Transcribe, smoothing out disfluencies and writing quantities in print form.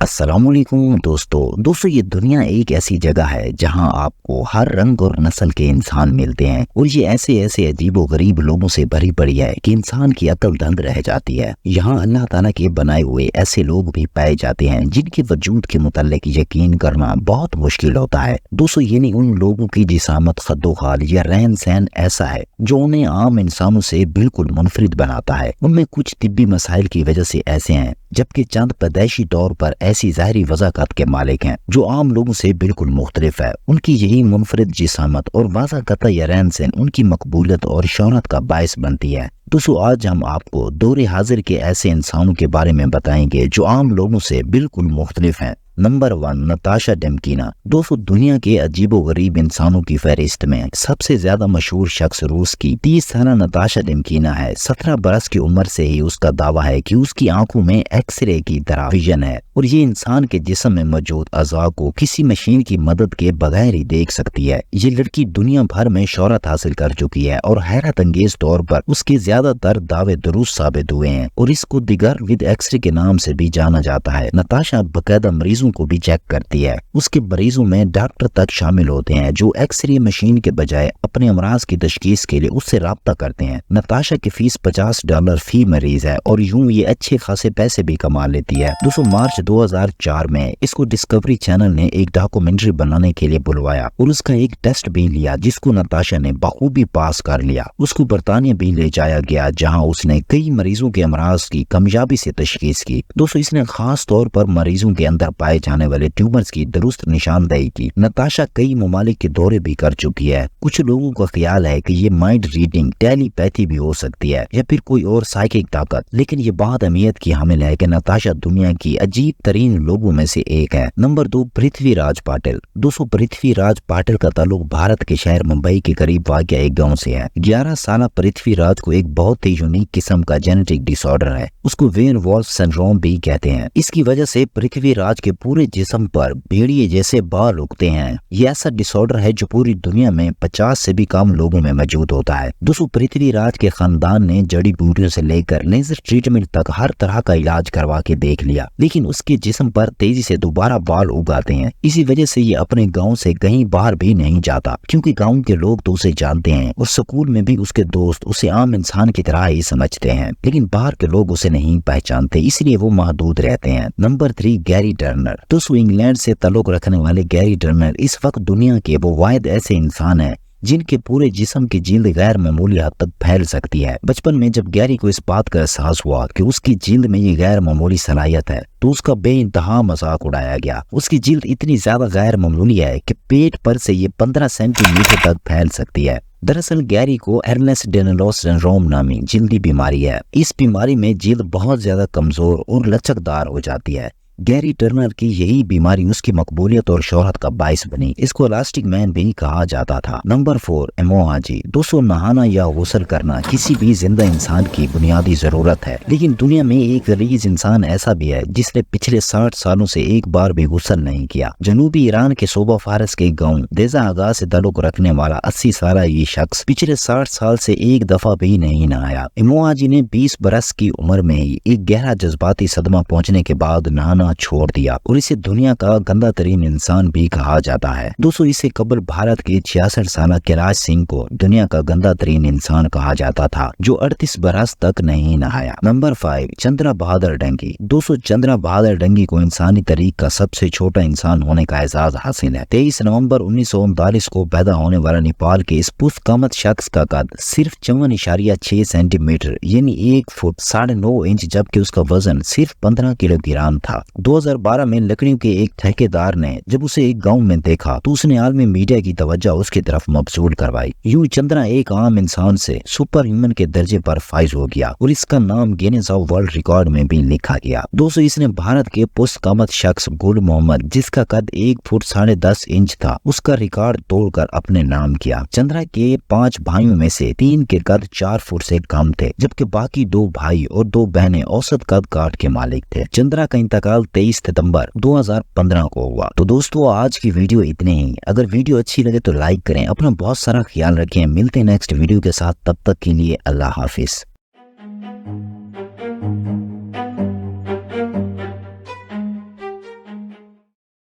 السلام علیکم دوستو یہ دنیا ایک ایسی جگہ ہے جہاں آپ کو ہر رنگ اور نسل کے انسان ملتے ہیں، اور یہ ایسے عجیب و غریب لوگوں سے بھری پڑی ہے کہ انسان کی عقل دنگ رہ جاتی ہے۔ یہاں اللہ تعالیٰ کے بنائے ہوئے ایسے لوگ بھی پائے جاتے ہیں جن کے وجود کے متعلق یقین کرنا بہت مشکل ہوتا ہے۔ دوستو یعنی ان لوگوں کی جسامت، خد و خال یا رہن سہن ایسا ہے جو انہیں عام انسانوں سے بالکل منفرد بناتا ہے۔ ان میں کچھ طبی مسائل کی وجہ سے ایسے ہیں، جبکہ چند پیدائشی طور پر ایسی ظاہری وضاحت کے مالک ہیں جو عام لوگوں سے بالکل مختلف ہے۔ ان کی یہی منفرد جسامت اور واضح قطع یا رہن سہن ان کی مقبولیت اور شہرت کا باعث بنتی ہے۔ دوستو آج ہم آپ کو دور حاضر کے ایسے انسانوں کے بارے میں بتائیں گے جو عام لوگوں سے بالکل مختلف ہیں۔ نمبر 1، نتاشا ڈیمکینا۔ دوستو دنیا کے عجیب و غریب انسانوں کی فہرست میں سب سے زیادہ مشہور شخص روس کی 30 سالہ نتاشا ڈیمکینا ہے۔ 17 برس کی عمر سے ہی اس کا دعویٰ ہے کہ اس کی آنکھوں میں ایکس رے کی طرح ویژن ہے، اور یہ انسان کے جسم میں موجود اعضاء کو کسی مشین کی مدد کے بغیر ہی دیکھ سکتی ہے۔ یہ لڑکی دنیا بھر میں شہرت حاصل کر چکی ہے، اور حیرت انگیز طور پر اس کے زیادہ تر دعوے درست ثابت ہوئے ہیں، اور اس کو دیگر ود ایکس رے کے نام سے بھی جانا جاتا ہے۔ نتاشا باقاعدہ مریضوں کو بھی چیک کرتی ہے۔ اس کے مریضوں میں ڈاکٹر تک شامل ہوتے ہیں جو ایکس رے مشین کے بجائے اپنے امراض کی تشخیص کے لیے اس سے رابطہ کرتے ہیں۔ نتاشا کی فیس $50 فی مریض ہے، اور یوں یہ اچھے خاصے پیسے بھی کما لیتی ہے۔ مارچ 2004 میں اس کو ڈسکوری چینل نے ایک ڈاکومنٹری بنانے کے لیے بلوایا، اور اس کا ایک ٹیسٹ بھی لیا جس کو نتاشا نے بخوبی پاس کر لیا۔ اس کو برطانیہ بھی لے جایا گیا جہاں اس نے کئی مریضوں کے امراض کی کامیابی سے تشخیص کی۔ اس نے خاص طور پر مریضوں کے اندر پائے جانے والے ٹیومرز کی درست نشاندہی کی۔ نتاشا کئی ممالک کے دورے بھی کر چکی ہے۔ کچھ لوگوں کا خیال ہے کہ یہ مائنڈ ریڈنگ، ٹیلی پیتھی بھی ہو سکتی ہے، یا پھر کوئی اور سائیکک طاقت، لیکن یہ بات اہمیت کی حامل ہے کہ نتاشا دنیا کی عجیب ترین لوگوں میں سے ایک ہے۔ نمبر 2، پرتھوی راج پاٹل۔ پرتھوی راج پاٹل کا تعلق بھارت کے شہر ممبئی کے قریب واقع ایک گاؤں سے ہے۔ 11 سالہ پرتھوی راج کو ایک بہت ہی یونیک قسم کا جینیٹک ڈس آرڈر ہے، اس کو وین والف سنڈروم بھی کہتے ہیں۔ اس کی وجہ سے پرتھوی راج کے پورے جسم پر بھیڑیے جیسے بال اگتے ہیں۔ یہ ایسا ڈس آرڈر ہے جو پوری دنیا میں 50 سے بھی کم لوگوں میں موجود ہوتا ہے۔ پرتھوی راج کے خاندان نے جڑی بوٹیوں سے لے کر لیزر ٹریٹمنٹ تک ہر طرح کا علاج کروا کے دیکھ لیا، لیکن اس کے جسم پر تیزی سے دوبارہ بال اگاتے ہیں۔ اسی وجہ سے یہ اپنے گاؤں سے کہیں باہر بھی نہیں جاتا، کیونکہ گاؤں کے لوگ تو اسے جانتے ہیں، اور سکول میں بھی اس کے دوست اسے عام انسان کی طرح ہی سمجھتے ہیں، لیکن باہر کے لوگ اسے نہیں پہچانتے، اس لیے وہ محدود رہتے ہیں۔ نمبر 3، گیری ٹرنر۔ انگلینڈ سے تعلق رکھنے والے گیری ٹرنر اس وقت دنیا کے وہ واحد ایسے انسان ہیں جن کے پورے جسم کی جلد غیر معمولی حد تک پھیل سکتی ہے۔ بچپن میں جب گیری کو اس بات کا احساس ہوا کہ اس کی جلد میں یہ غیر معمولی صلاحیت ہے تو اس کا بے انتہا مذاق اڑایا گیا۔ اس کی جلد اتنی زیادہ غیر معمولی ہے کہ پیٹ پر سے یہ 15 سینٹی میٹر تک پھیل سکتی ہے۔ دراصل گیری کو ارنسٹ ڈینلوس سنڈروم نامی جلدی بیماری ہے۔ اس بیماری میں جلد بہت زیادہ کمزور اور لچکدار ہو جاتی ہے۔ گیری ٹرنر کی یہی بیماری اس کی مقبولیت اور شہرت کا باعث بنی۔ اس کو الاسٹک مین بھی کہا جاتا تھا۔ نمبر 4، ایموآجی۔ نہانا یا غسل کرنا کسی بھی زندہ انسان کی بنیادی ضرورت ہے، لیکن دنیا میں ایک غلیظ انسان ایسا بھی ہے جس نے پچھلے 60 سالوں سے ایک بار بھی غسل نہیں کیا۔ جنوبی ایران کے صوبہ فارس کے گاؤں دیزا آغا سے تعلق رکھنے والا 80 سالہ یہ شخص پچھلے 60 سال سے ایک دفعہ بھی نہیں نہایا۔ ایموآجی نے 20 برس کی عمر میں ہی ایک گہرا جذباتی صدمہ پہنچنے کے بعد نہانا چھوڑ دیا، اور اسے دنیا کا گندا ترین انسان بھی کہا جاتا ہے۔ اسے قبل بھارت کے 66 سالہ کیلاش سنگھ کو دنیا کا گندا ترین انسان کہا جاتا تھا جو 38 برس تک نہیں نہایا۔ نمبر 5، چندرا بہادر ڈنگی۔ چندرا بہادر ڈنگی کو انسانی تاریخ کا سب سے چھوٹا انسان ہونے کا اعزاز حاصل ہے۔ 23 نومبر 1939 کو پیدا ہونے والا نیپال کے اس پست قامت شخص کا قد صرف 54.6 سینٹی میٹر یعنی 1 فٹ 9.5 انچ، جبکہ اس کا وزن صرف 15 کلو گرام تھا۔ 2012 میں لکڑیوں کے ایک ٹھیکیدار نے جب اسے ایک گاؤں میں دیکھا تو اس نے عالمی میڈیا کی توجہ اس کی طرف مبذول کروائی۔ یوں چندرا ایک عام انسان سے سپر ہیومن کے درجے پر فائز ہو گیا، اور اس کا نام گینیز آف ورلڈ ریکارڈ میں بھی لکھا گیا۔ اس نے بھارت کے پست قامت شخص گل محمد جس کا قد 1 فٹ 10.5 انچ تھا اس کا ریکارڈ توڑ کر اپنے نام کیا۔ چندرا کے 5 بھائیوں میں سے 3 کے قد 4 فٹ سے کم تھے، جبکہ باقی 2 بھائی اور 2 بہنیں اوسط قد کاٹ کے مالک تھے۔ چندرا کا انتقال 23 ستمبر 2015 کو ہوا۔ تو دوستو آج کی ویڈیو اتنے ہی۔ اگر ویڈیو اچھی لگے تو لائک کریں، اپنا بہت سارا خیال رکھیں۔ ملتے ہیں نیکسٹ ویڈیو کے ساتھ، تب تک کے لیے اللہ حافظ۔